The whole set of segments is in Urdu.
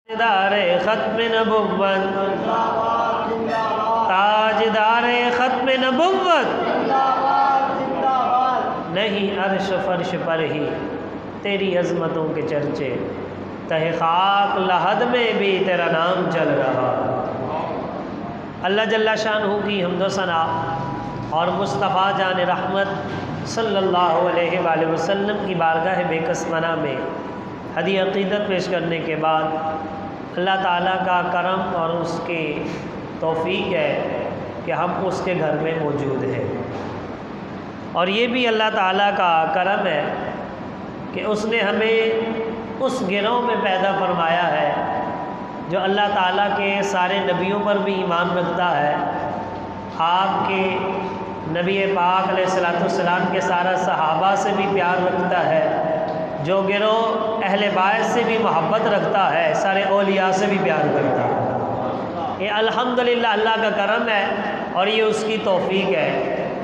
تاجدار ختم نبوت، تاجدار ختم نبوت، نہیں عرش فرش پر ہی تیری عظمتوں کے چرچے، تہ خاک لحد میں بھی تیرا نام چل رہا۔ اللہ جل شانہ کی حمد و ثنا اور مصطفیٰ جان رحمت صلی اللہ علیہ وآلہ وسلم کی بارگاہ بے کسمنہ میں ہدیہ عقیدت پیش کرنے کے بعد اللہ تعالیٰ کا کرم اور اس کی توفیق ہے کہ ہم اس کے گھر میں موجود ہیں، اور یہ بھی اللہ تعالیٰ کا کرم ہے کہ اس نے ہمیں اس گروہ میں پیدا فرمایا ہے جو اللہ تعالیٰ کے سارے نبیوں پر بھی ایمان رکھتا ہے، آپ کے نبی پاک علیہ الصلوۃ والسلام کے سارا صحابہ سے بھی پیار رکھتا ہے، جو گروہ اہل بیت سے بھی محبت رکھتا ہے، سارے اولیاء سے بھی پیار کرتا ہے۔ یہ الحمدللہ اللہ کا کرم ہے اور یہ اس کی توفیق ہے۔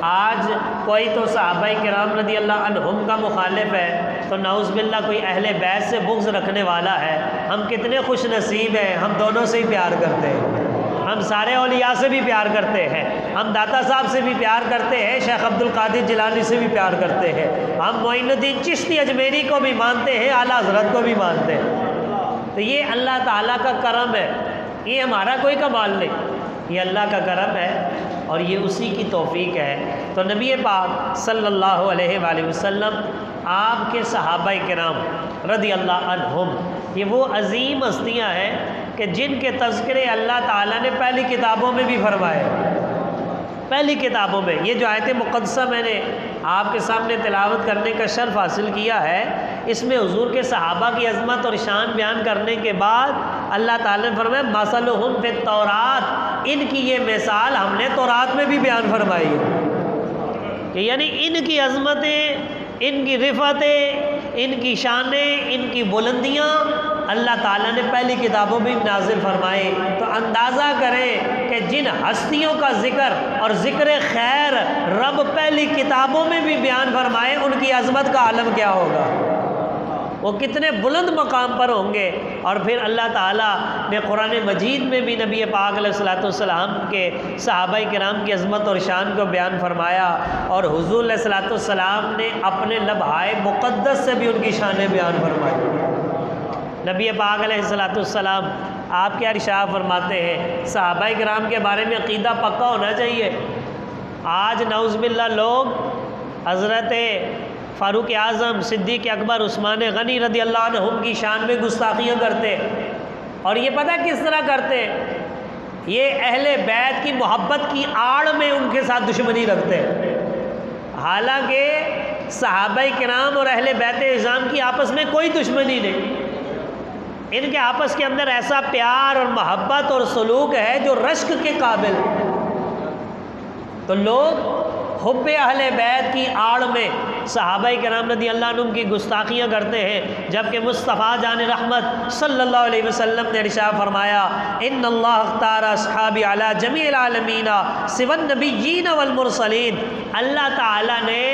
آج کوئی تو صحابہ کرام رضی اللہ عنہم کا مخالف ہے تو نعوذ باللہ کوئی اہل بیت سے بغض رکھنے والا ہے۔ ہم کتنے خوش نصیب ہیں، ہم دونوں سے ہی پیار کرتے ہیں، ہم سارے اولیاء سے بھی پیار کرتے ہیں، ہم داتا صاحب سے بھی پیار کرتے ہیں، شیخ عبد القادر جیلانی سے بھی پیار کرتے ہیں، ہم معین الدین چشتی اجمیری کو بھی مانتے ہیں، اعلیٰ حضرت کو بھی مانتے ہیں۔ تو یہ اللہ تعالیٰ کا کرم ہے، یہ ہمارا کوئی کمال نہیں، یہ اللہ کا کرم ہے اور یہ اسی کی توفیق ہے۔ تو نبی پاک صلی اللہ علیہ وآلہ وسلم، آپ کے صحابہ کرام رضی اللہ عنہم، یہ وہ عظیم ہستیاں ہیں کہ جن کے تذکرے اللہ تعالیٰ نے پہلی کتابوں میں بھی فرمائے، پہلی کتابوں میں۔ یہ جو آیت مقدسہ میں نے آپ کے سامنے تلاوت کرنے کا شرف حاصل کیا ہے، اس میں حضور کے صحابہ کی عظمت اور شان بیان کرنے کے بعد اللہ تعالیٰ نے فرمایا مثلہم فی التوراۃ، ان کی یہ مثال ہم نے تورات میں بھی بیان فرمائی ہے، کہ یعنی ان کی عظمتیں، ان کی رفعتیں، ان کی شانیں، ان کی بلندیاں اللہ تعالیٰ نے پہلی کتابوں میں نازل فرمائے۔ تو اندازہ کریں کہ جن ہستیوں کا ذکر اور ذکر خیر رب پہلی کتابوں میں بھی بیان فرمائے، ان کی عظمت کا عالم کیا ہوگا، وہ کتنے بلند مقام پر ہوں گے۔ اور پھر اللہ تعالیٰ نے قرآن مجید میں بھی نبی پاک علیہ الصلوۃ والسلام کے صحابہ کرام کی عظمت اور شان کو بیان فرمایا، اور حضور علیہ الصلوۃ والسلام نے اپنے لمحۂ مقدس سے بھی ان کی شانیں بیان فرمائی۔ نبی پاک علیہ الصلوۃ والسلام آپ کیا ارشاد فرماتے ہیں، صحابہ کرام کے بارے میں عقیدہ پکا ہونا چاہیے۔ آج نعوذ باللہ لوگ حضرت فاروق اعظم، صدیق اکبر، عثمان غنی رضی اللہ عنہم کی شان میں گستاخیاں کرتے، اور یہ پتہ کس طرح کرتے، یہ اہل بیت کی محبت کی آڑ میں ان کے ساتھ دشمنی رکھتے، حالانکہ صحابہ کرام اور اہل بیت اعظام کی آپس میں کوئی دشمنی نہیں، ان کے آپس کے اندر ایسا پیار اور محبت اور سلوک ہے جو رشک کے قابل۔ تو لوگ حب اہل بیت کی آڑ میں صحابہ کرام رضی اللہ عنہم کی گستاخیاں کرتے ہیں، جبکہ مصطفیٰ جان رحمت صلی اللہ علیہ وسلم نے ارشاد فرمایا ان اللہ اختار اصحابی علی جمیع العالمین سوى النبیین والمرسلین، اللہ تعالیٰ نے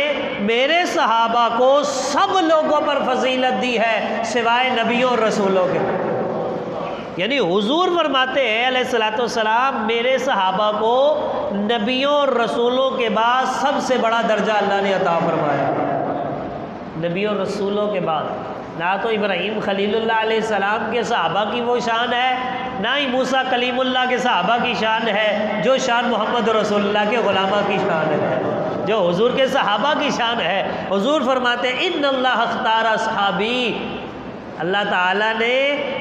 میرے صحابہ کو سب لوگوں پر فضیلت دی ہے سوائے نبیوں اور رسولوں کے۔ یعنی حضور فرماتے ہیں علیہ الصلوۃ والسلام، میرے صحابہ کو نبیوں اور رسولوں کے بعد سب سے بڑا درجہ اللہ نے عطا فرمایا۔ نبیوں اور رسولوں کے بعد نہ تو ابراہیم خلیل اللہ علیہ السلام کے صحابہ کی وہ شان ہے، نہ ہی موسیٰ کلیم اللہ کے صحابہ کی شان ہے، جو شان محمد رسول اللہ کے غلامہ کی شان ہے، جو حضور کے صحابہ کی شان ہے۔ حضور فرماتے ہیں ان اللہ اختار اصحابی، اللہ تعالیٰ نے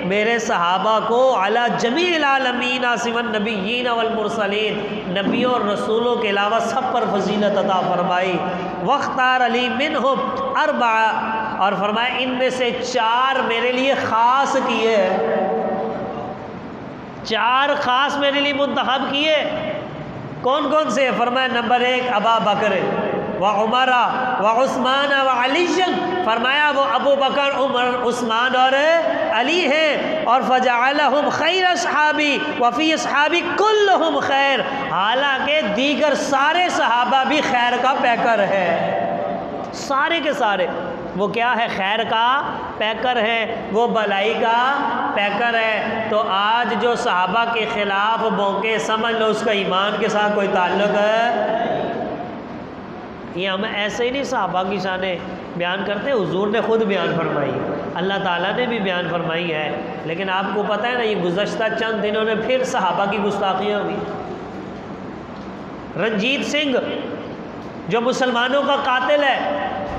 میرے صحابہ کو علی جمیع العالمین سوى النبیین والمرسلین، نبیوں اور رسولوں کے علاوہ سب پر فضیلت عطا فرمائی۔ واختار علی منہم اربعہ، اور فرمایا ان میں سے 4 میرے لیے خاص کیے، 4 خاص میرے لیے منتخب کیے۔ کون کون سے؟ فرمایا نمبر 1 ابا بکر وعمر وعثمان وعلی، فرمایا وہ ابو بکر، عمر، عثمان اور علی ہیں، اور فجعلہم خیر اصحابی وفی اصحابی کلہم خیر، حالانکہ دیگر سارے صحابہ بھی خیر کا پیکر ہے، سارے کے سارے۔ وہ کیا ہے؟ خیر کا پیکر ہے وہ بلائی کا پیکر ہے۔ تو آج جو صحابہ کے خلاف بونکے سمجھ لو اس کا ایمان کے ساتھ کوئی تعلق ہے۔ یہ ہم ایسے ہی نہیں صحابہ کی شانیں بیان کرتے، حضور نے خود بیان فرمائی، اللہ تعالیٰ نے بھی بیان فرمائی ہے۔ لیکن آپ کو پتہ ہے نا، یہ گزشتہ چند دنوں میں پھر صحابہ کی گستاخیاں ہوئی۔ رنجیت سنگھ جو مسلمانوں کا قاتل ہے،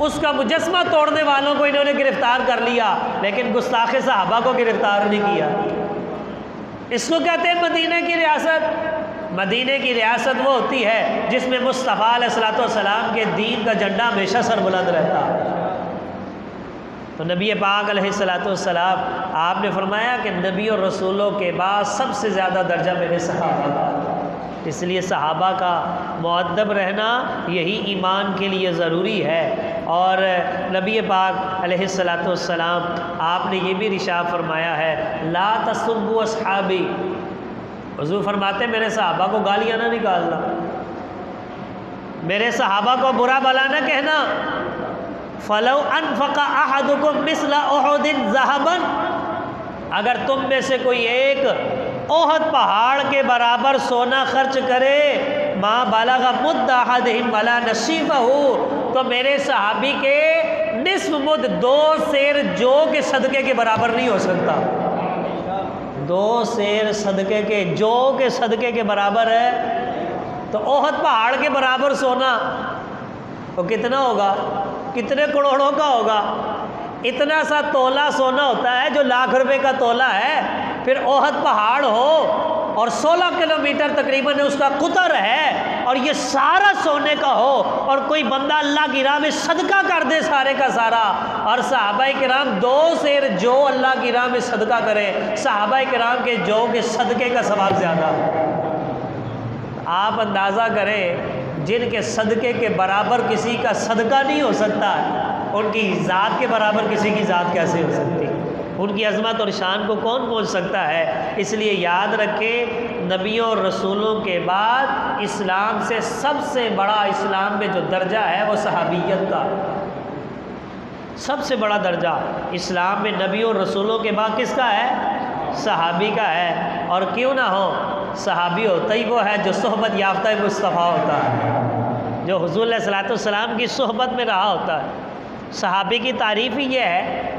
اس کا مجسمہ توڑنے والوں کو انہوں نے گرفتار کر لیا، لیکن گستاخ صحابہ کو گرفتار نہیں کیا۔ اس کو کہتے ہیں مدینہ کی ریاست۔ مدینہ کی ریاست وہ ہوتی ہے جس میں مصطفیٰ علیہ السلام کے دین کا جھنڈا ہمیشہ سر بلند رہتا۔ تو نبی پاک علیہ السلام آپ نے فرمایا کہ نبی اور رسولوں کے بعد سب سے زیادہ درجہ میرے صحابہ کا۔ اس لیے صحابہ کا مؤدب رہنا یہی ایمان کے لیے ضروری ہے۔ اور نبی پاک علیہ السلام آپ نے یہ بھی ارشاد فرمایا ہے، لا تسبوا اصحابی، حضور فرماتے ہیں میرے صحابہ کو گالیاں نہ نکالنا، میرے صحابہ کو برا بلا نہ کہنا۔ فَلَوْ أَنفَقَ أَحَدُكُمْ مِثْلَ أُحُدٍ ذَهَبًا، اگر تم میں سے کوئی ایک احد پہاڑ کے برابر سونا خرچ کرے، مَا بَلَغَ مُدَّ أَحَدِهِمْ وَلَا نَصِيفَهُ، تو میرے صحابی کے نصف مد 2 سیر جو کے صدقے کے برابر نہیں ہو سکتا۔ 2 سیر صدقے کے جو کے صدقے کے برابر ہے، تو احد پہاڑ کے برابر سونا تو کتنا ہوگا؟ کتنے کروڑوں کا ہوگا؟ اتنا سا تولہ سونا ہوتا ہے جو لاکھ روپے کا تولہ ہے۔ پھر احد پہاڑ ہو اور 16 کلومیٹر تقریباً اس کا قطر ہے، اور یہ سارا سونے کا ہو، اور کوئی بندہ اللہ کی راہ میں صدقہ کر دے سارے کا سارا، اور صحابہ کرام 2 سیر جو اللہ کی راہ میں صدقہ کرے، صحابہ کرام کے جو کے صدقے کا ثواب زیادہ۔ آپ اندازہ کریں جن کے صدقے کے برابر کسی کا صدقہ نہیں ہو سکتا، ان کی ذات کے برابر کسی کی ذات کیسے ہو سکتی؟ ان کی عظمت اور شان کو کون پہنچ سکتا ہے؟ اس لیے یاد رکھیں، نبیوں اور رسولوں کے بعد اسلام سے سب سے بڑا، اسلام میں جو درجہ ہے وہ صحابیت کا۔ سب سے بڑا درجہ اسلام میں نبیوں اور رسولوں کے بعد کس کا ہے؟ صحابی کا ہے۔ اور کیوں نہ ہو، صحابی ہوتا ہی وہ ہے جو صحبت یافتہ مصطفیٰ ہوتا ہے، جو حضور علیہ السلام کی صحبت میں رہا ہوتا ہے۔ صحابی کی تعریف ہی یہ ہے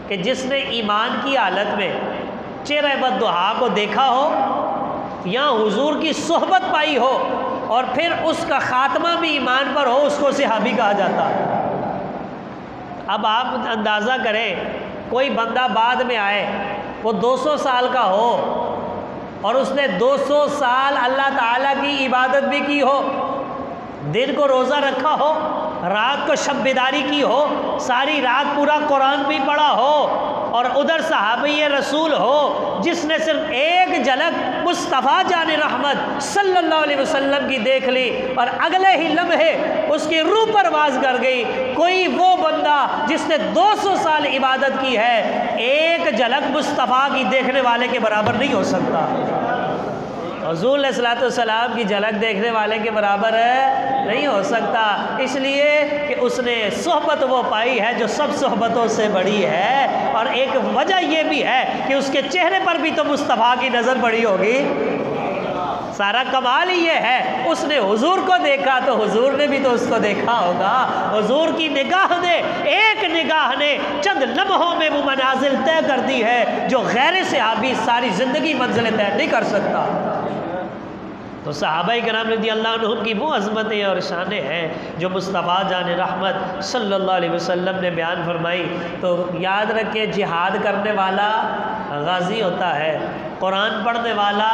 کہ جس نے ایمان کی حالت میں چہرہ بددعا کو دیکھا ہو یا حضور کی صحبت پائی ہو، اور پھر اس کا خاتمہ بھی ایمان پر ہو، اس کو صحابی کہا جاتا ہے۔ اب آپ اندازہ کریں، کوئی بندہ بعد میں آئے، وہ 200 سال کا ہو، اور اس نے 200 سال اللہ تعالیٰ کی عبادت بھی کی ہو، دن کو روزہ رکھا ہو، رات کو شب بیداری کی ہو، ساری رات پورا قرآن بھی پڑھا ہو، اور ادھر صحابی رسول ہو جس نے صرف ایک جھلک مصطفیٰ جان رحمت صلی اللہ علیہ وسلم کی دیکھ لی، اور اگلے ہی لمحے اس کی روح پرواز کر گئی۔ کوئی وہ بندہ جس نے 200 سال عبادت کی ہے، ایک جھلک مصطفیٰ کی دیکھنے والے کے برابر نہیں ہو سکتا۔ حضور علیہ السلام کی جھلک دیکھنے والے کے برابر نہیں ہو سکتا، اس لیے کہ اس نے صحبت وہ پائی ہے جو سب صحبتوں سے بڑی ہے۔ اور ایک وجہ یہ بھی ہے کہ اس کے چہرے پر بھی تو مصطفیٰ کی نظر پڑی ہوگی۔ سارا کمال ہی یہ ہے، اس نے حضور کو دیکھا تو حضور نے بھی تو اس کو دیکھا ہوگا۔ حضور کی نگاہ نے، ایک نگاہ نے چند لمحوں میں وہ منازل طے کر دی ہے جو غیر صحابی ساری زندگی منزلیں طے نہیں کر سکتا۔ تو صحابہ کرام رضی اللہ عنہم کی وہ عظمتیں اور شانیں ہیں جو مصطفیٰ جان رحمت صلی اللہ علیہ وسلم نے بیان فرمائی۔ تو یاد رکھیں، جہاد کرنے والا غازی ہوتا ہے، قرآن پڑھنے والا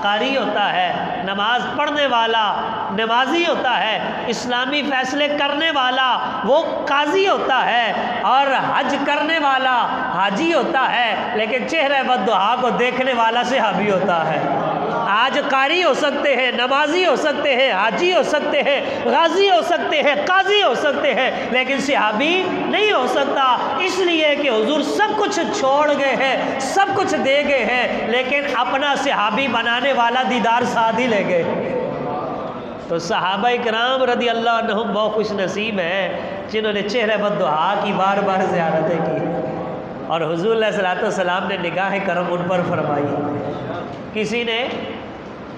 قاری ہوتا ہے، نماز پڑھنے والا نمازی ہوتا ہے، اسلامی فیصلے کرنے والا وہ قاضی ہوتا ہے، اور حج کرنے والا حاجی ہوتا ہے، لیکن چہرہ بددعا کو دیکھنے والا صحابی ہوتا ہے۔ آج قاری ہو سکتے ہیں، نمازی ہو سکتے ہیں، حاجی ہو سکتے ہیں، غازی ہو سکتے ہیں، قاضی ہو سکتے ہیں، لیکن صحابی نہیں ہو سکتا، اس لیے کہ حضور سب کچھ چھوڑ گئے ہیں، سب کچھ دے گئے ہیں، لیکن اپنا صحابی بنانے والا دیدار ساتھ ہی لے گئے۔ تو صحابہ کرام رضی اللہ عنہم بہت خوش نصیب ہیں جنہوں نے چہرہ بددعا کی بار بار زیارتیں کی۔ اور حضور علیہ الصلوۃ والسلام نے نگاہ کرم ان پر فرمائی۔ کسی نے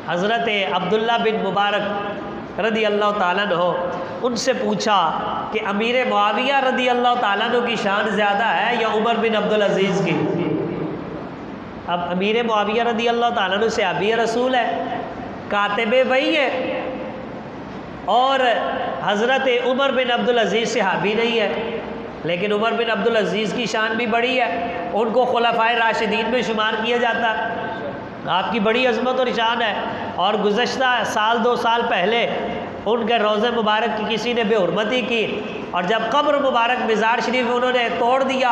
حضرت عبداللہ بن مبارک رضی اللہ تعالیٰ عنہ ان سے پوچھا کہ امیر معاویہ رضی اللہ تعالیٰ عنہ کی شان زیادہ ہے یا عمر بن عبدالعزیز کی؟ اب امیر معاویہ رضی اللہ تعالیٰ عنہ صحابی رسول ہے، کاتب وحی ہے، اور حضرت عمر بن عبدالعزیز صحابی نہیں ہے، لیکن عمر بن عبدالعزیز کی شان بھی بڑی ہے، ان کو خلفائے راشدین میں شمار کیا جاتا ہے، آپ کی بڑی عظمت اور شان ہے۔ اور گزشتہ سال 2 سال پہلے ان کے روضہ مبارک کی کسی نے بے حرمتی کی، اور جب قبر مبارک مزار شریف انہوں نے توڑ دیا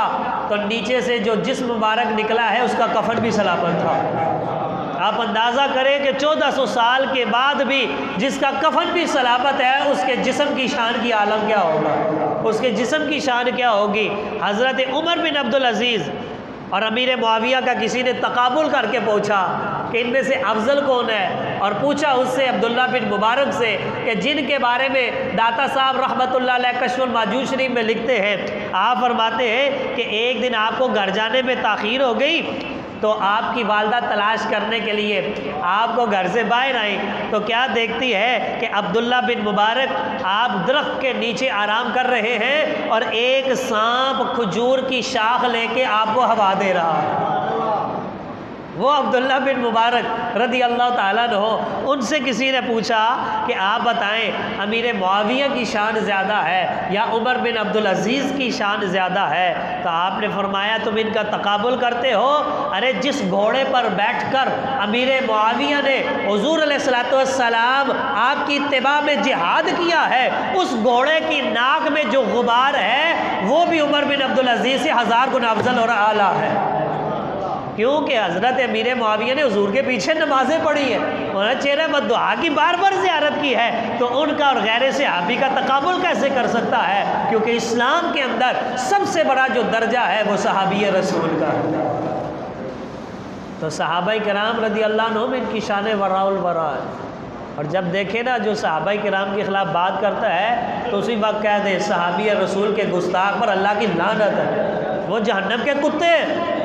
تو نیچے سے جو جسم مبارک نکلا ہے اس کا کفن بھی سلامت تھا۔ آپ اندازہ کریں کہ 1400 سال کے بعد بھی جس کا کفن بھی سلامت ہے اس کے جسم کی شان کی عالم کیا ہوگا، اس کے جسم کی شان کیا ہوگی۔ حضرت عمر بن عبدالعزیز اور امیر معاویہ کا کسی نے تقابل کر کے پوچھا کہ ان میں سے افضل کون ہے، اور پوچھا اس سے عبداللہ بن مبارک سے کہ جن کے بارے میں داتا صاحب رحمۃ اللہ علیہ کشف الماجوز شریف میں لکھتے ہیں، آپ فرماتے ہیں کہ ایک دن آپ کو گھر جانے میں تاخیر ہو گئی تو آپ کی والدہ تلاش کرنے کے لیے آپ کو گھر سے باہر آئیں تو کیا دیکھتی ہے کہ عبداللہ بن مبارک آپ درخت کے نیچے آرام کر رہے ہیں اور ایک سانپ کھجور کی شاخ لے کے آپ کو ہوا دے رہا ہے۔ وہ عبداللہ بن مبارک رضی اللہ تعالیٰ عنہ، ان سے کسی نے پوچھا کہ آپ بتائیں امیر معاویہ کی شان زیادہ ہے یا عمر بن عبدالعزیز کی شان زیادہ ہے؟ تو آپ نے فرمایا تم ان کا تقابل کرتے ہو، ارے جس گھوڑے پر بیٹھ کر امیر معاویہ نے حضور علیہ الصلوۃ والسلام آپ کی اتباع میں جہاد کیا ہے، اس گھوڑے کی ناک میں جو غبار ہے وہ بھی عمر بن عبدالعزیز سے 1000 گنا افضل اور اعلیٰ ہے، کیونکہ حضرت امیر معاویہ نے حضور کے پیچھے نمازیں پڑھی ہیں، انہوں نے چہرہ مدعا کی بار بار زیارت کی ہے، تو ان کا اور غیر صحابی کا تقابل کیسے کر سکتا ہے؟ کیونکہ اسلام کے اندر سب سے بڑا جو درجہ ہے وہ صحابی رسول کا ہے۔ تو صحابہ کرام رضی اللہ عنہم ان کی شان وراء الورا ہے، اور جب دیکھیں نا جو صحابہ کرام کے خلاف بات کرتا ہے تو اسی وقت کہہ دے صحابی رسول کے گستاخ پر اللہ کی لعنت ہے، وہ جہنم کے کتے ہیں۔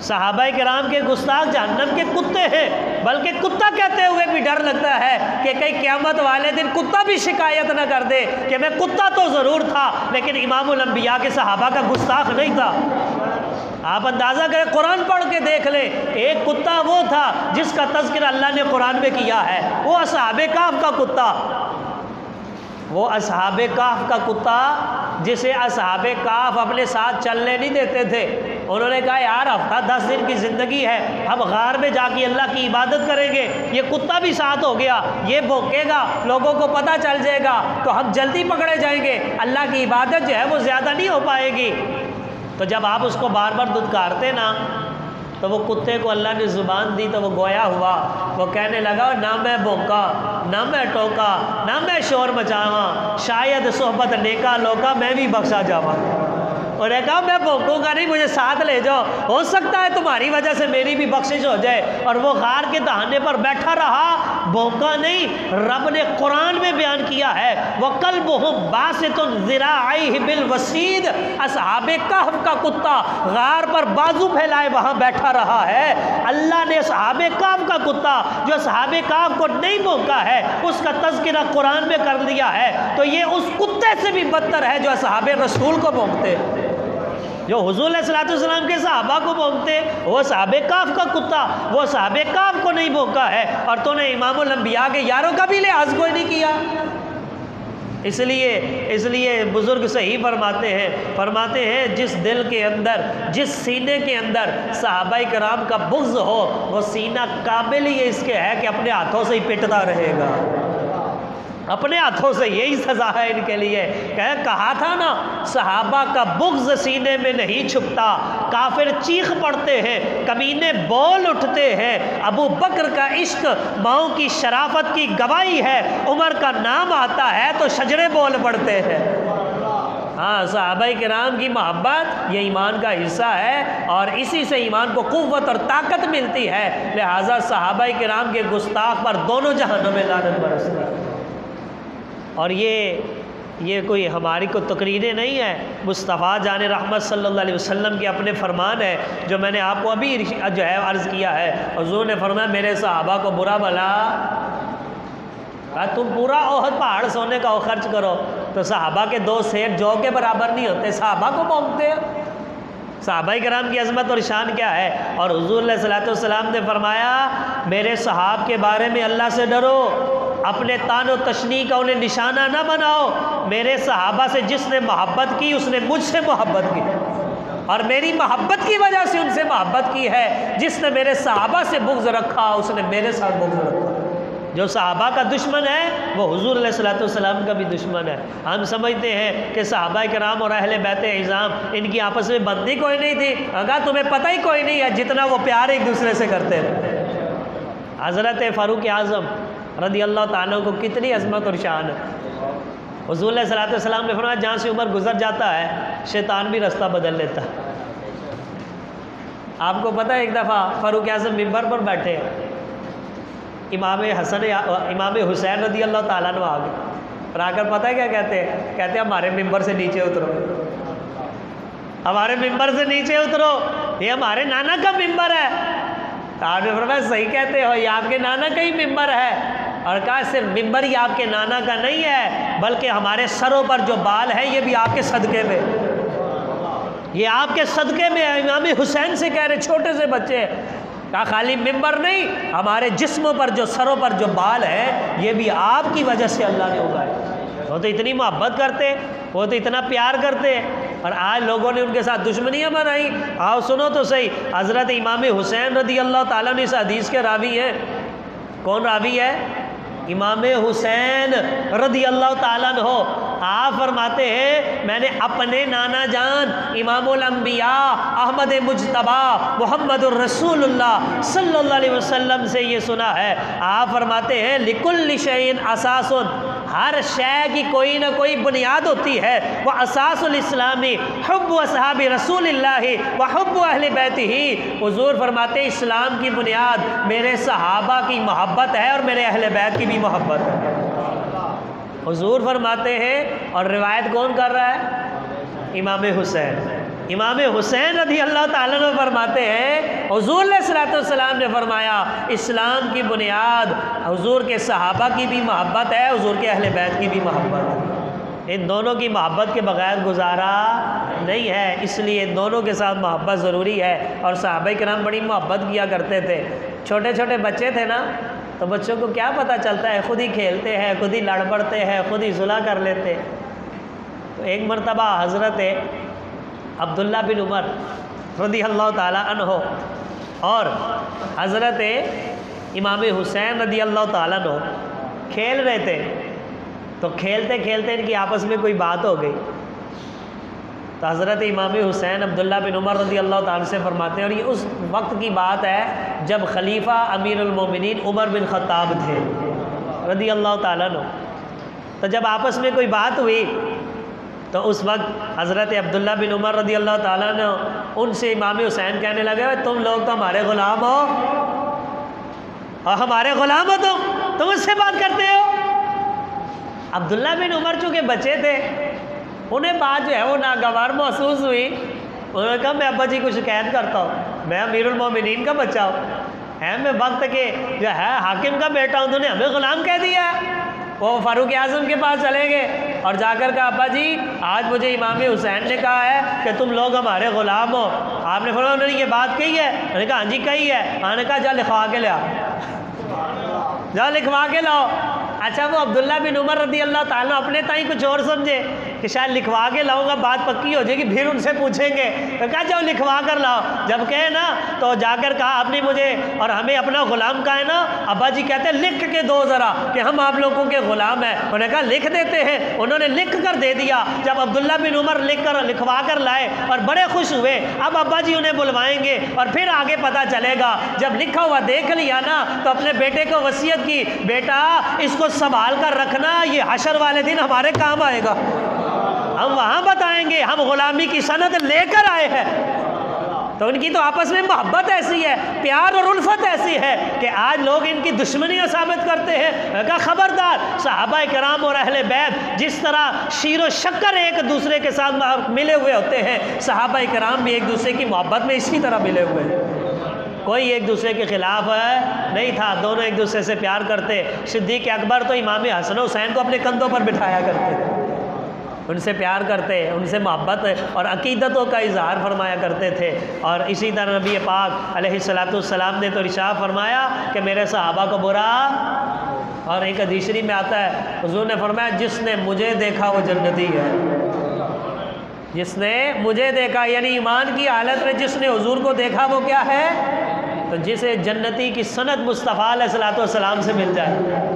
صحابہ کرام کے گستاخ جہنم کے کتے ہیں، بلکہ کتا کہتے ہوئے بھی ڈر لگتا ہے کہ کہیں قیامت والے دن کتا بھی شکایت نہ کر دے کہ میں کتا تو ضرور تھا لیکن امام الانبیاء کے صحابہ کا گستاخ نہیں تھا۔ آپ اندازہ کریں، قرآن پڑھ کے دیکھ لیں، ایک کتا وہ تھا جس کا تذکرہ اللہ نے قرآن میں کیا ہے، وہ اصحاب کہف کا کتا، وہ اصحاب کہف کا کتا جسے اصحاب کہف اپنے ساتھ چلنے نہیں دیتے تھے۔ انہوں نے کہا یار ہفتہ 10 دن کی زندگی ہے، ہم غار میں جا کے اللہ کی عبادت کریں گے، یہ کتا بھی ساتھ ہو گیا، یہ بھونکے گا، لوگوں کو پتہ چل جائے گا تو ہم جلدی پکڑے جائیں گے، اللہ کی عبادت جو ہے وہ زیادہ نہیں ہو پائے گی۔ تو جب آپ اس کو بار بار دھتکارتے نا تو وہ کتے کو اللہ نے زبان دی تو وہ گویا ہوا، وہ کہنے لگا نہ میں بھونکا، نہ میں ٹوکا، نہ میں شور مچاواں، شاید صحبت نیکا لوکا میں بھی بخشا جاواں۔ اور نے کہا میں بھونکوں گا نہیں، مجھے ساتھ لے جاؤ، ہو سکتا ہے تمہاری وجہ سے میری بھی بخشش ہو جائے۔ اور وہ غار کے دہانے پر بیٹھا رہا، بھونکا نہیں۔ رب نے قرآن میں بیان کیا ہے وَقَلْبُهُمْ بَاسِطٌ ذِرَاعَيْهِ بِالْوَصِيدِ، اصحاب کہف کا کتا غار پر بازو پھیلائے وہاں بیٹھا رہا ہے۔ اللہ نے اصحاب کہف کا کتا جو اصحاب کہف کو نہیں بھونکا ہے اس کا تذکرہ قرآن میں کر دیا ہے، تو یہ اس کتے سے بھی بدتر ہے جو اصحاب رسول کو بھونکتے، جو حضور علیہ الصلوۃ والسلام کے صحابہ کو بھونکتے، وہ صحابہ کہف کا کتا، وہ صحابہ کہف کو نہیں بھونکا ہے، اور تو نے امام الانبیاء کے یاروں کا بھی لحاظ کوئی نہیں کیا۔ اس لیے بزرگ صحیح فرماتے ہیں جس دل کے اندر، جس سینے کے اندر صحابہ کرام کا بغض ہو، وہ سینہ قابل ہی اس کے ہے کہ اپنے ہاتھوں سے ہی پٹتا رہے گا، اپنے ہاتھوں سے، یہی سزا ہے ان کے لیے۔ کہا تھا نا صحابہ کا بغض سینے میں نہیں چھپتا، کافر چیخ پڑتے ہیں، کمینے بول اٹھتے ہیں، ابو بکر کا عشق ماؤں کی شرافت کی گواہی ہے، عمر کا نام آتا ہے تو شجرے بول پڑتے ہیں۔ ہاں، صحابہ کرام کی محبت یہ ایمان کا حصہ ہے، اور اسی سے ایمان کو قوت اور طاقت ملتی ہے۔ لہٰذا صحابہ کرام کے گستاخ پر دونوں جہانوں میں لعنت برستی۔ اور یہ یہ کوئی ہماری کو تقریریں نہیں ہے، مصطفیٰ جان رحمت صلی اللہ علیہ وسلم کے اپنے فرمان ہے جو میں نے آپ کو ابھی جو ہے عرض کیا ہے۔ حضور نے فرمایا میرے صحابہ کو برا بھلا، تم پورا احد پہاڑ سونے کا خرچ کرو تو صحابہ کے 2 سیر جو کے برابر نہیں ہوتے، صحابہ کو مانگتے ہیں۔ صحابہ کرام کی عظمت اور شان کیا ہے، اور حضور علیہ الصلوۃ والسلام نے فرمایا میرے صحاب کے بارے میں اللہ سے ڈرو، اپنے تان و تشنیع کا انہیں نشانہ نہ بناؤ۔ میرے صحابہ سے جس نے محبت کی اس نے مجھ سے محبت کی، اور میری محبت کی وجہ سے ان سے محبت کی ہے۔ جس نے میرے صحابہ سے بغض رکھا اس نے میرے ساتھ بغض رکھا۔ جو صحابہ کا دشمن ہے وہ حضور علیہ الصلوۃ والسلام کا بھی دشمن ہے۔ ہم سمجھتے ہیں کہ صحابہ کرام اور اہل بیت اعظام ان کی آپس میں بندی کوئی نہیں تھی، اگر تمہیں پتہ ہی کوئی نہیں ہے جتنا وہ پیار ایک دوسرے سے کرتے ہیں۔ حضرت فاروق اعظم رضی اللہ تعالیٰ کو کتنی عظمت اور شان ہے۔ حضور علیہ الصلوۃ والسلام نے فرمایا جہاں سے عمر گزر جاتا ہے شیطان بھی رستہ بدل لیتا ہے۔ آپ کو پتہ ہے ایک دفعہ فاروق اعظم ممبر پر بیٹھے، امام حسین رضی اللہ تعالیٰ عنہ آ گئے اور آ کر پتہ ہے کیا کہتے ہیں؟ کہتے ہیں ہمارے ممبر سے نیچے اترو، ہمارے ممبر سے نیچے اترو، یہ ہمارے نانا کا ممبر ہے۔ آپ نے فرمایا صحیح کہتے ہو، یہ آپ کے نانا کا ہی ممبر ہے، اور کہا صرف ممبر ہی آپ کے نانا کا نہیں ہے بلکہ ہمارے سروں پر جو بال ہے یہ بھی آپ کے صدقے میں، یہ آپ کے صدقے میں ہے۔ امام حسین سے کہہ رہے چھوٹے سے بچے، کہا خالی ممبر نہیں، ہمارے جسموں پر جو سروں پر جو بال ہیں یہ بھی آپ کی وجہ سے اللہ نے اگائے۔ وہ تو اتنی محبت کرتے، وہ تو اتنا پیار کرتے، اور آج لوگوں نے ان کے ساتھ دشمنیاں بنائی۔ آؤ سنو تو صحیح، حضرت امام حسین رضی اللہ تعالیٰ نے اس حدیث کے راوی ہیں۔ کون راوی ہے؟ امام حسین رضی اللہ تعالیٰ عنہ۔ آپ فرماتے ہیں میں نے اپنے نانا جان امام الانبیاء احمد مجتبی محمد الرسول اللہ صلی اللہ علیہ وسلم سے یہ سنا ہے۔ آپ فرماتے ہیں لکل شیء اساس، ہر شے کی کوئی نہ کوئی بنیاد ہوتی ہے، وہ اساس الاسلامی حب اصحاب رسول اللہ و حب اہل بیتہ۔ حضور فرماتے ہیں اسلام کی بنیاد میرے صحابہ کی محبت ہے اور میرے اہل بیت کی بھی محبت ہے۔ حضور فرماتے ہیں، اور روایت کون کر رہا ہے؟ امام حسین۔ امام حسین رضی اللہ تعالیٰ عنہ فرماتے ہیں حضور علیہ الصلوۃ والسلام نے فرمایا اسلام کی بنیاد حضور کے صحابہ کی بھی محبت ہے، حضور کے اہل بیت کی بھی محبت ہے۔ ان دونوں کی محبت کے بغیر گزارا نہیں ہے، اس لیے ان دونوں کے ساتھ محبت ضروری ہے۔ اور صحابہ کرام بڑی محبت کیا کرتے تھے۔ چھوٹے چھوٹے بچے تھے نا تو بچوں کو کیا پتہ چلتا ہے، خود ہی کھیلتے ہیں، خود ہی لڑ پڑتے ہیں، خود ہی صلح کر لیتے۔ تو ایک مرتبہ حضرت عبداللہ بن عمر رضی اللہ تعالیٰ عنہ اور حضرت امام حسین رضی اللہ تعالیٰ عنہ کھیل رہے تھے، تو کھیلتے کھیلتے ان کی آپس میں کوئی بات ہو گئی، تو حضرت امام حسین عبداللہ بن عمر رضی اللہ تعالیٰ سے فرماتے ہیں، اور یہ اس وقت کی بات ہے جب خلیفہ امیر المومنین عمر بن خطاب تھے رضی اللہ تعالیٰ عنہ۔ تو جب آپس میں کوئی بات ہوئی تو اس وقت حضرت عبداللہ بن عمر رضی اللہ تعالیٰ عنہ ان سے امام حسین کہنے لگے تم لوگ تو ہمارے غلام ہو، اور ہمارے غلام ہو تم اس سے بات کرتے ہو۔ عبداللہ بن عمر چونکہ بچے تھے، انہیں بات جو ہے وہ ناگوار محسوس ہوئی۔ انہوں نے کہا میں ابا جی کو شکایت کرتا ہوں، میں امیر المومنین کا بچہ ہوں، میں وقت کے جو ہے حاکم کا بیٹا ہوں، انہوں نے ہمیں غلام کہہ دیا ہے۔ وہ فاروق اعظم کے پاس چلے گئے اور جا کر کہا ابا جی آج مجھے امام حسین نے کہا ہے کہ تم لوگ ہمارے غلام ہو۔ آپ نے فرمایا انہوں نے یہ بات کہی ہے؟ انہوں نے کہا ہاں جی کہی ہے۔ انہوں نے کہا جا لکھوا کے لیا، جا لکھوا کے لاؤ۔ اچھا وہ عبداللہ بن عمر رضی اللہ تعالیٰ اپنے تائیں کچھ اور سمجھے کہ شاید لکھوا کے لاؤں گا بات پکی ہو جائے گی، پھر ان سے پوچھیں گے، تو کہا جاؤ لکھوا کر لاؤ۔ جب کہے نا تو جا کر کہا آپ نے مجھے اور ہمیں اپنا غلام کہا ہے نا، ابا جی کہتے ہیں لکھ کے دو ذرا کہ ہم آپ لوگوں کے غلام ہیں۔ انہوں نے کہا لکھ دیتے ہیں، انہوں نے لکھ کر دے دیا۔ جب عبداللہ بن عمر لکھوا کر لائے اور بڑے خوش ہوئے، اب ابا جی انہیں بلوائیں گے اور پھر آگے پتہ چلے گا۔ جب لکھا ہوا دیکھ لیا نا تو اپنے بیٹے کو وصیت کی، بیٹا اس کو سنبھال کر رکھنا، یہ حشر والے دن ہمارے کام آئے گا، ہم وہاں بتائیں گے ہم غلامی کی سند لے کر آئے ہیں۔ تو ان کی تو آپس میں محبت ایسی ہے، پیار اور الفت ایسی ہے کہ آج لوگ ان کی دشمنیاں ثابت کرتے ہیں۔ میں کہا خبردار، صحابہ کرام اور اہل بیت جس طرح شیر و شکر ایک دوسرے کے ساتھ ملے ہوئے ہوتے ہیں، صحابہ کرام بھی ایک دوسرے کی محبت میں اسی طرح ملے ہوئے ہیں۔ کوئی ایک دوسرے کے خلاف نہیں تھا، دونوں ایک دوسرے سے پیار کرتے۔ صدیق اکبر تو امام حسن و حسین کو اپنے کندھوں پر بٹھایا کرتے، ان سے پیار کرتے، ان سے محبت اور عقیدتوں کا اظہار فرمایا کرتے تھے۔ اور اسی طرح نبی پاک علیہ السلام نے تو ارشاد فرمایا کہ میرے صحابہ کو برا، اور ایک حدیث شریف میں آتا ہے حضور نے فرمایا جس نے مجھے دیکھا وہ جنتی ہے، جس نے مجھے دیکھا، یعنی ایمان کی حالت میں جس نے حضور کو دیکھا وہ کیا ہے؟ تو جسے جنتی کی سند مصطفیٰ علیہ السلام سے مل جائے،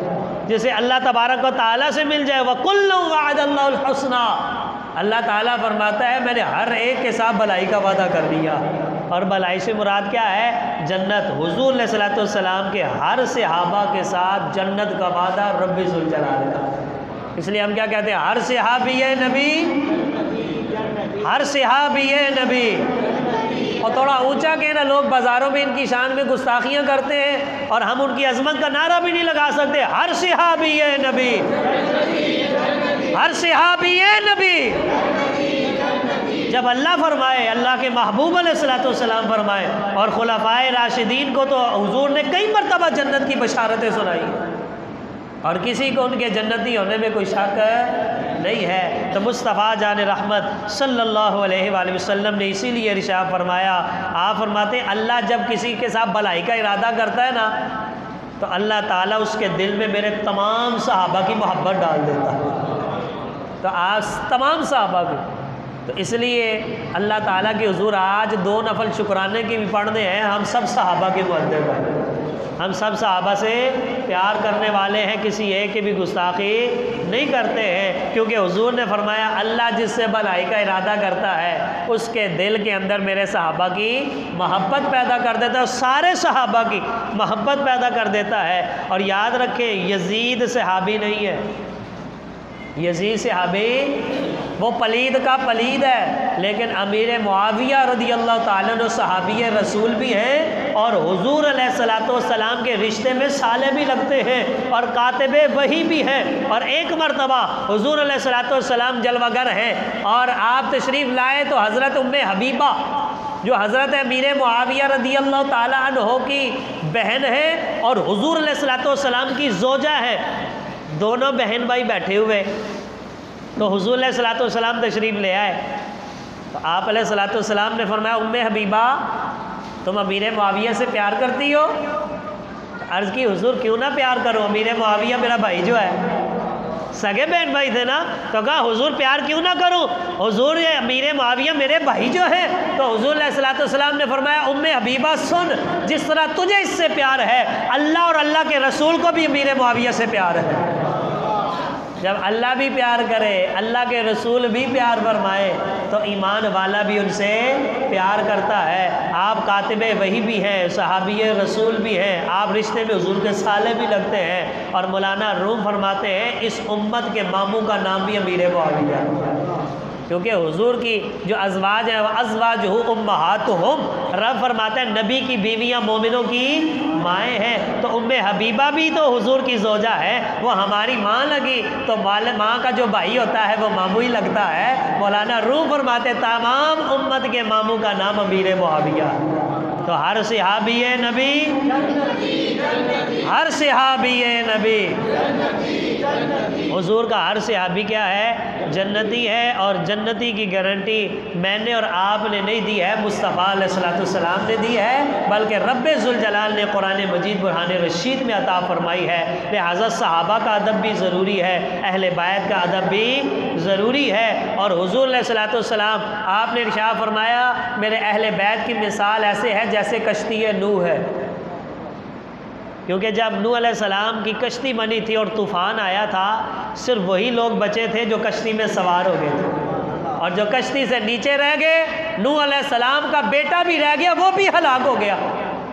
جسے اللہ تبارک و تعالیٰ سے مل جائے۔ وَكُلٌّ وَعَدَ اللَّهُ الْحُسْنَى، اللہ تعالیٰ فرماتا ہے میں نے ہر ایک کے ساتھ بھلائی کا وعدہ کر دیا۔ اور بھلائی سے مراد کیا ہے؟ جنت۔ حضور علیہ السلام کے ہر صحابہ کے ساتھ جنت کا وعدہ رب ذوالجلال کا۔ اس لیے ہم کیا کہتے ہیں؟ ہر صحابی نبی، ہر صحابی نبی۔ اور تھوڑا اونچا کہنا، لوگ بازاروں میں ان کی شان میں گستاخیاں کرتے ہیں اور ہم ان کی عظمت کا نعرہ بھی نہیں لگا سکتے۔ ہر صحابی نبی، ہر صحابی نبی۔ جب اللہ فرمائے، اللہ کے محبوب علیہ السلام فرمائے، اور خلفائے راشدین کو تو حضور نے کئی مرتبہ جنت کی بشارتیں سنائی، اور کسی کو ان کے جنتی ہونے میں کوئی شک نہیں ہے۔ تو مصطفیٰ جان رحمت صلی اللہ علیہ وآلہ وسلم نے اسی لیے ارشاد فرمایا، آپ فرماتے ہیں اللہ جب کسی کے ساتھ بھلائی کا ارادہ کرتا ہے نا تو اللہ تعالیٰ اس کے دل میں میرے تمام صحابہ کی محبت ڈال دیتا ہے، تو آج تمام صحابہ کی۔ تو اس لیے اللہ تعالیٰ کے حضور آج 2 نفل شکرانے کی بھی پڑھنے ہیں، ہم سب صحابہ کے مؤدب ہیں، ہم سب صحابہ سے پیار کرنے والے ہیں، کسی ایک کی بھی گستاخی نہیں کرتے ہیں، کیونکہ حضور نے فرمایا اللہ جس سے بھلائی کا ارادہ کرتا ہے اس کے دل کے اندر میرے صحابہ کی محبت پیدا کر دیتا ہے، اور سارے صحابہ کی محبت پیدا کر دیتا ہے۔ اور یاد رکھیں یزید صحابی نہیں ہے، یزید صحابی وہ پلید کا پلید ہے، لیکن امیر معاویہ رضی اللہ تعالیٰ عنہ صحابی رسول بھی ہیں، اور حضور علیہ السلام کے رشتے میں سالے بھی لگتے ہیں، اور کاتب وحی بھی ہیں۔ اور ایک مرتبہ حضور علیہ السلام جلوہ گر ہیں اور آپ تشریف لائے تو حضرت ام حبیبہ جو حضرت امیر معاویہ رضی اللہ تعالیٰ عنہ کی بہن ہے اور حضور علیہ السلام کی زوجہ ہے، دونوں بہن بھائی بیٹھے ہوئے، تو حضور علیہ السلام تشریف لے آئے، تو آپ علیہ السلام نے فرمایا ام حبیبہ تم امیر معاویہ سے پیار کرتی ہو؟ عرض کی حضور کیوں نہ پیار کرو، امیر معاویہ میرا بھائی جو ہے، سگے بہن بھائی تھے نا، تو کہا حضور پیار کیوں نہ کروں، حضور یہ امیر معاویہ میرے بھائی جو ہے۔ تو حضور علیہ السلام نے فرمایا ام حبیبہ سن، جس طرح تجھے اس سے پیار ہے اللہ اور اللہ کے رسول کو بھی امیر معاویہ سے پیار ہے۔ جب اللہ بھی پیار کرے، اللہ کے رسول بھی پیار فرمائے، تو ایمان والا بھی ان سے پیار کرتا ہے۔ آپ کاتب وحی بھی ہیں، صحابی رسول بھی ہیں، آپ رشتے میں حضور کے سالے بھی لگتے ہیں، اور مولانا روم فرماتے ہیں اس امت کے ماموں کا نام بھی امیر معاویہ، کیونکہ حضور کی جو ازواج ہیں ازواجہ امہاتہم، رب فرماتا ہے نبی کی بیویاں مومنوں کی مائیں ہیں، تو ام حبیبہ بھی تو حضور کی زوجہ ہے، وہ ہماری ماں لگی، تو ماں کا جو بھائی ہوتا ہے وہ ماموں ہی لگتا ہے۔ مولانا روم فرماتے ہیں تمام امت کے ماموں کا نام امیر معاویہ۔ تو ہر صحابی نبی، ہر صحابی نبی، حضور کا ہر صحابی کیا ہے؟ جنتی ہے، اور جنتی کی گارنٹی میں نے اور آپ نے نہیں دی ہے، مصطفیٰ علیہ السلام نے دی ہے، بلکہ رب ذوالجلال نے قرآن مجید برہان رشید میں عطا فرمائی ہے۔ لہٰذا صحابہ کا ادب بھی ضروری ہے، اہل بیت کا ادب بھی ضروری ہے۔ اور حضور علیہ السلام آپ نے ارشاد فرمایا میرے اہل بیت کی مثال ایسے ہے جیسے کشتی نوح ہے، کیونکہ جب نوح علیہ السلام کی کشتی بنی تھی اور طوفان آیا تھا، صرف وہی لوگ بچے تھے جو کشتی میں سوار ہو گئے تھے، اور جو کشتی سے نیچے رہ گئے، نوح علیہ السلام کا بیٹا بھی رہ گیا، وہ بھی ہلاک ہو گیا۔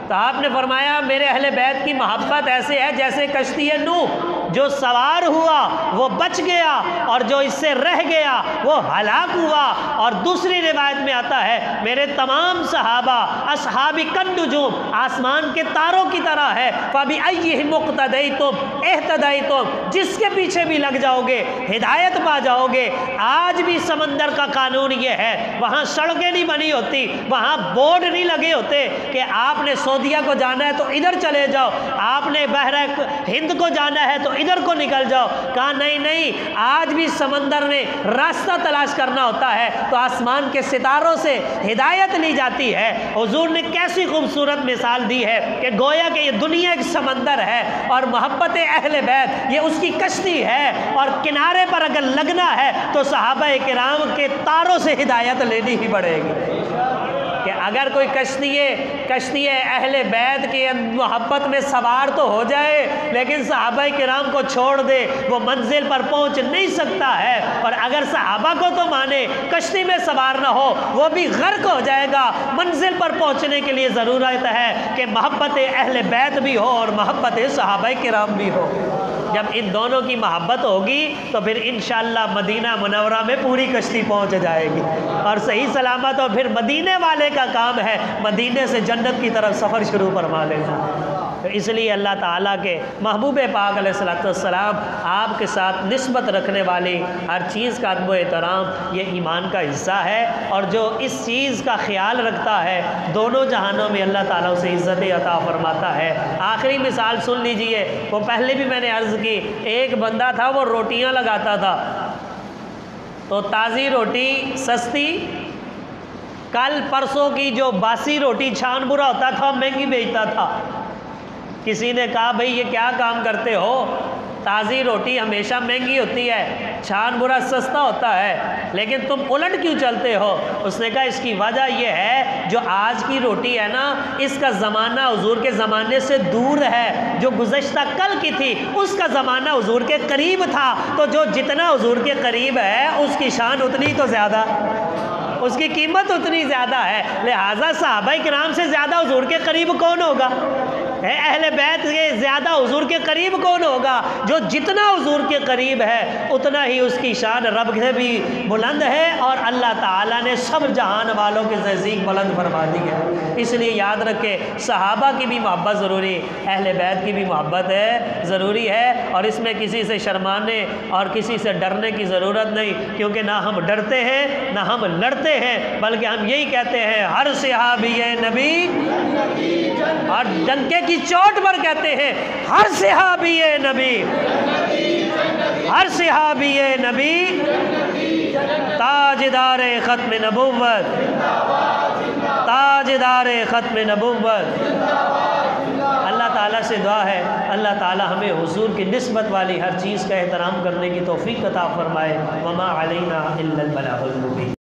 تو آپ نے فرمایا میرے اہل بیت کی محبت ایسے ہے جیسے کشتی نوح، جو سوار ہوا وہ بچ گیا اور جو اس سے رہ گیا وہ ہلاک ہوا۔ اور دوسری روایت میں آتا ہے میرے تمام صحابہ اصحاب کالنجوم آسمان کے تاروں کی طرح ہے، فَبِأَيِّهِمْ اقْتَدَيْتُمْ اهْتَدَيْتُمْ، جس کے پیچھے بھی لگ جاؤ گے ہدایت پا جاؤ گے۔ آج بھی سمندر کا قانون یہ ہے، وہاں سڑکیں نہیں بنی ہوتی، وہاں بورڈ نہیں لگے ہوتے کہ آپ نے سعودیہ کو جانا ہے تو ادھر چلے جاؤ، آپ نے بحر ہند کو جانا ہے تو ادھر کو نکل جاؤ۔ کہا نہیں نہیں، آج بھی سمندر نے راستہ تلاش کرنا ہوتا ہے تو آسمان کے ستاروں سے ہدایت لی جاتی ہے۔ حضور نے کیسی خوبصورت مثال دی ہے کہ گویا کہ یہ دنیا ایک سمندر ہے اور محبت اہل بیت یہ اس کی کشتی ہے، اور کنارے پر اگر لگنا ہے تو صحابہ کرام کے تاروں سے ہدایت لینی ہی پڑے گی کہ اگر کوئی کشتی اہل بیت کی محبت میں سوار تو ہو جائے لیکن صحابہ کرام کو چھوڑ دے وہ منزل پر پہنچ نہیں سکتا ہے، اور اگر صحابہ کو تو مانے کشتی میں سوار نہ ہو وہ بھی غرق ہو جائے گا۔ منزل پر پہنچنے کے لیے ضرورت ہے کہ محبت اہل بیت بھی ہو اور محبت صحابہ کرام بھی ہو۔ جب ان دونوں کی محبت ہوگی تو پھر انشاءاللہ مدینہ منورہ میں پوری کشتی پہنچ جائے گی اور صحیح سلامت، اور پھر مدینے والے کا کام ہے مدینے سے جنت کی طرف سفر شروع فرما لینا۔ تو اس لیے اللہ تعالیٰ کے محبوب پاک علیہ الصلوۃ والسلام آپ کے ساتھ نسبت رکھنے والی ہر چیز کا ادب و احترام یہ ایمان کا حصہ ہے، اور جو اس چیز کا خیال رکھتا ہے دونوں جہانوں میں اللہ تعالیٰ اسے عزت عطا فرماتا ہے۔ آخری مثال سن لیجئے، وہ پہلے بھی میں نے عرض کی، ایک بندہ تھا وہ روٹیاں لگاتا تھا، تو تازی روٹی سستی، کل پرسوں کی جو باسی روٹی چھان برا ہوتا تھا مہنگی بیچتا تھا۔ کسی نے کہا بھئی یہ کیا کام کرتے ہو، تازی روٹی ہمیشہ مہنگی ہوتی ہے، چھان برا سستا ہوتا ہے، لیکن تم الٹ کیوں چلتے ہو؟ اس نے کہا اس کی وجہ یہ ہے جو آج کی روٹی ہے نا اس کا زمانہ حضور کے زمانے سے دور ہے، جو گزشتہ کل کی تھی اس کا زمانہ حضور کے قریب تھا، تو جو جتنا حضور کے قریب ہے اس کی شان اتنی تو زیادہ، اس کی قیمت اتنی زیادہ ہے، لہٰذا صحابہ کرام سے زیادہ حضور کے قریب کون ہوگا؟ اہل بیت کے زیادہ حضور کے قریب کون ہوگا؟ جو جتنا حضور کے قریب ہے اتنا ہی اس کی شان رب سے بھی بلند ہے، اور اللہ تعالیٰ نے سب جہان والوں کے نزدیک بلند فرما دی ہے۔ اس لیے یاد رکھے صحابہ کی بھی محبت ضروری، اہل بیت کی بھی محبت ہے ضروری ہے، اور اس میں کسی سے شرمانے اور کسی سے ڈرنے کی ضرورت نہیں، کیونکہ نہ ہم ڈرتے ہیں نہ ہم لڑتے ہیں، بلکہ ہم یہی کہتے ہیں ہر صحابی نبی، اور ڈنکے کی چوٹ پر کہتے ہیں ہر صحابی نبی، ہر صحابی نبی تاجدار ختم نبوت، تاجدار ختم نبوت۔ اللہ تعالیٰ سے دعا ہے اللہ تعالیٰ ہمیں حضور کی نسبت والی ہر چیز کا احترام کرنے کی توفیق عطا فرمائے۔ وما علینا الا البلاغ المبین۔